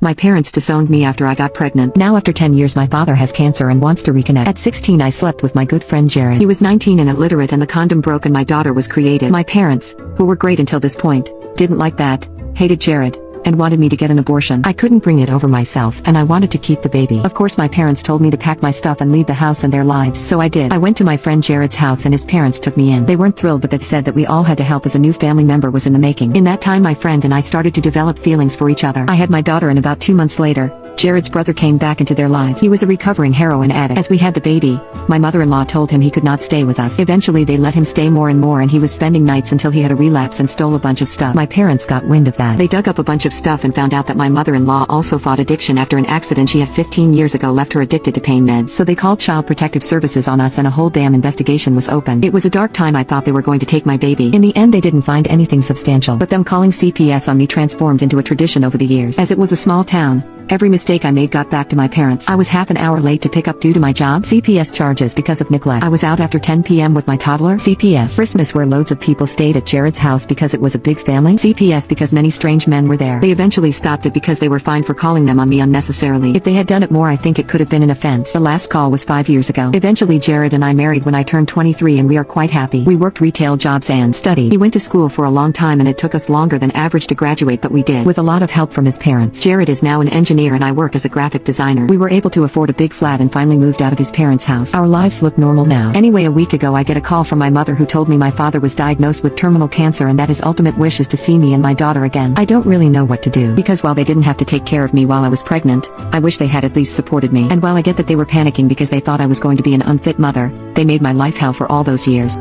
My parents disowned me after I got pregnant. Now after 10 years my father has cancer and wants to reconnect. At 16 I slept with my good friend Jared. He was 19 and illiterate and the condom broke and my daughter was created. My parents, who were great until this point, didn't like that, hated Jared, and wanted me to get an abortion. I couldn't bring it over myself and I wanted to keep the baby. Of course my parents told me to pack my stuff and leave the house and their lives. So I did. I went to my friend Jared's house and his parents took me in. They weren't thrilled but they said that we all had to help as a new family member was in the making. In that time my friend and I started to develop feelings for each other. I had my daughter and about 2 months later, Jared's brother came back into their lives. He was a recovering heroin addict. As we had the baby, my mother-in-law told him he could not stay with us. Eventually they let him stay more and more and he was spending nights until he had a relapse and stole a bunch of stuff. My parents got wind of that. They dug up a bunch of stuff and found out that my mother-in-law also fought addiction after an accident she had 15 years ago left her addicted to pain meds. So they called Child Protective Services on us and a whole damn investigation was opened. It was a dark time. I thought they were going to take my baby. In the end they didn't find anything substantial. But them calling CPS on me transformed into a tradition over the years. As it was a small town, every mistake I made got back to my parents. I was half an hour late to pick up due to my job. CPS charges because of neglect. I was out after 10 p.m. with my toddler. CPS Christmas where loads of people stayed at Jared's house because it was a big family. CPS because many strange men were there. They eventually stopped it because they were fined for calling them on me unnecessarily. If they had done it more I think it could have been an offense. The last call was 5 years ago. Eventually Jared and I married when I turned 23 and we are quite happy. We worked retail jobs and studied. He went to school for a long time and it took us longer than average to graduate but we did. With a lot of help from his parents. Jared is now an engineer and I work as a graphic designer. We were able to afford a big flat and finally moved out of his parents' house. Our lives look normal now. Anyway, a week ago I get a call from my mother who told me my father was diagnosed with terminal cancer and that his ultimate wish is to see me and my daughter again. I don't really know what to do because while they didn't have to take care of me while I was pregnant, I wish they had at least supported me. And while I get that they were panicking because they thought I was going to be an unfit mother, they made my life hell for all those years.